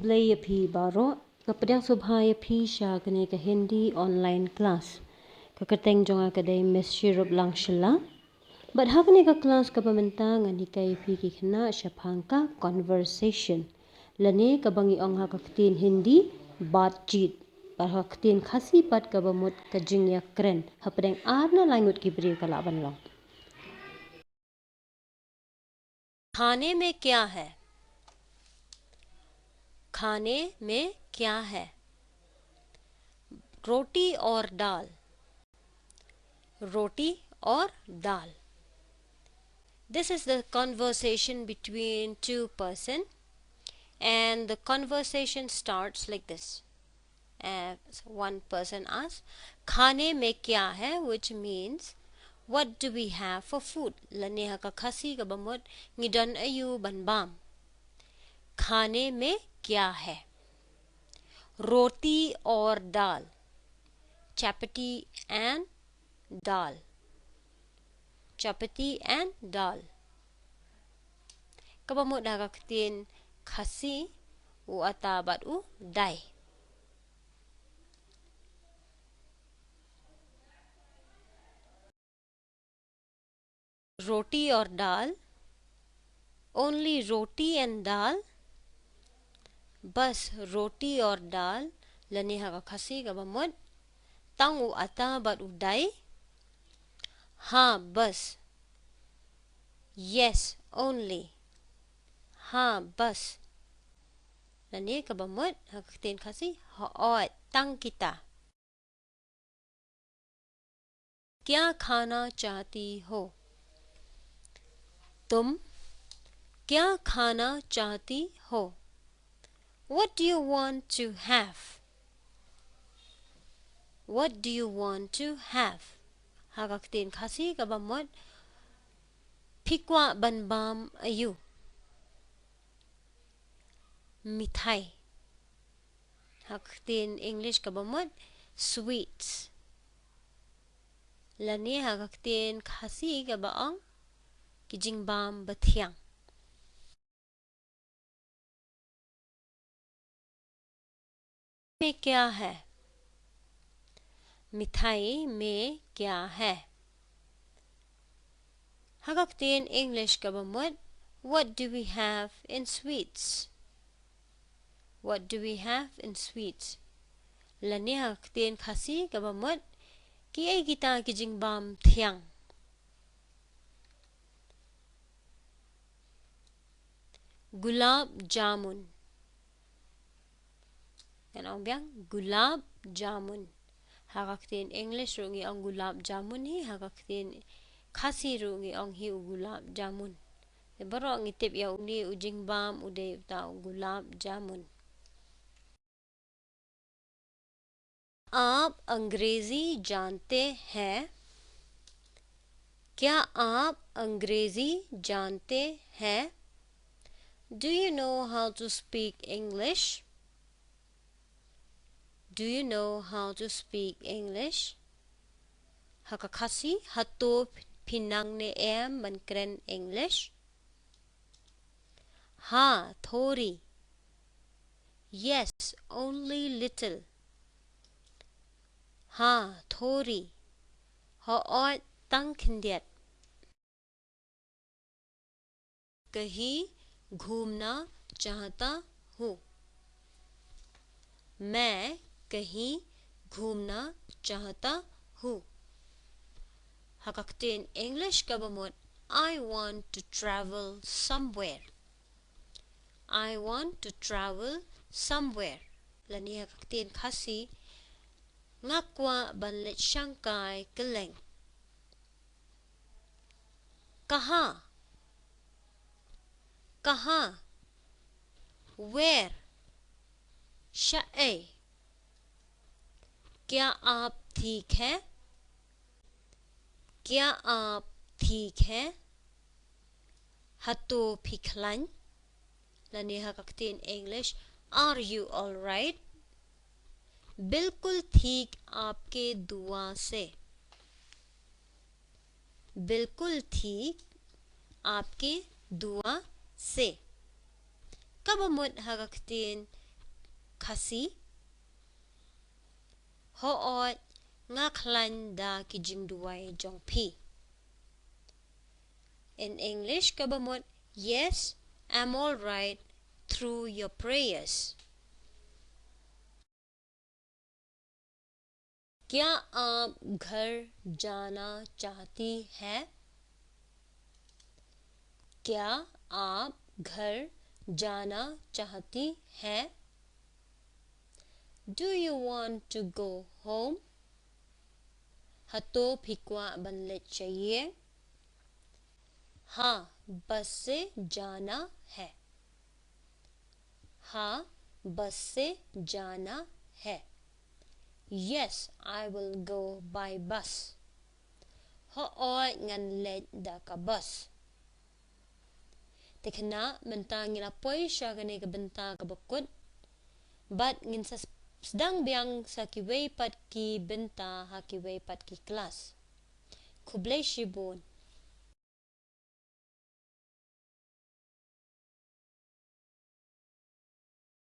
sublay phi baro kapadang subhaya phi sha kane ka Hindi online class kakateng jonga kadai Miss Shirup lang shila but hakane ka class ka pamantang ani kay phi ki khna shapangka conversation lane ka bangi ong ha kaktin Hindi batchit par haktin khasi pat ka bamut ka jingya kren hapadang arna langut ki bri ka laban long खाने में क्या है खाने में क्या है रोटी और दाल रोटी और दाल This is the conversation between two person and the conversation starts like this. One person asks खाने में क्या है which means what do we have for food laneha ka khasi ka bamot ngidan ayu banbam खाने में क्या है रोटी और दाल chapati and dal chapati and dal kabamot nakakatin khasi u atabat u dai roti or dal only roti and dal bas roti or dal laneha ka khasi kabamot tang u atabat u dai ha bas yes only ha bas lani kabamot hakatin khasi ha tang kita क्या खाना चाहती हो तुम क्या खाना चाहती हो what do you want to have what do you want to have hakatin khasi kabamot phikwa banbam ayu mithai hakatin English kabamot sweets lani hakatin khasi kabaang kijingbam bathiang में क्या है मिठाई में क्या है hagaktin English kabamot what do we have in sweets what do we have in sweets lani hagaktin khasi kabamot ki ay kita kijingbam thiang gulab jamun kan ang biang gulab jamun hagaktin English rungi ang gulab jamun hi hagaktin khasi rungi ang hi gulab jamun baro ang itip yaw ni ujingbam uday ta gulab jamun आप अंग्रेजी जानते हैं क्या आप अंग्रेजी जानते हैं Do you know how to speak English? Do you know how to speak English? Hakakasi hato pinang ne em bankren English? Ha, thori. Yes, only little. Ha, thori. Ha oi tang kindiat. कहीं घूमना चाहता हूँ मैं कहीं घूमना चाहता हूँ Hakaktin English kabamot I want to travel somewhere I want to travel somewhere lani hakaktin khasi ngakwa banlet Shanghai keleng कहाँ कहाँ where शाय क्या आप ठीक हैं क्या आप ठीक हैं हतो फिखलान लने हककतीन English are you all right बिल्कुल ठीक आपके दुआ से बिल्कुल ठीक आपके दुआ से kabamot hagaktin khasi ho oi nga khlan da ki jingduai jong pi. In English, kabamot, yes, I'm all right through your prayers. क्या आप घर जाना चाहती हैं? क्या आप घर जाना चाहती हैं? Do you want to go home? हतो फिक्वा बनले चाहिए? हाँ, बस से जाना है. हाँ, बस से जाना है. Yes, I will go by bus. Ho oi ngan le da ka bus. Tekna benta ngila poi siya gani ka benta ka bakut. But ngin sa sedang biang sa kiway pat ki benta ha kiway pat ki kelas. Kublay shibon.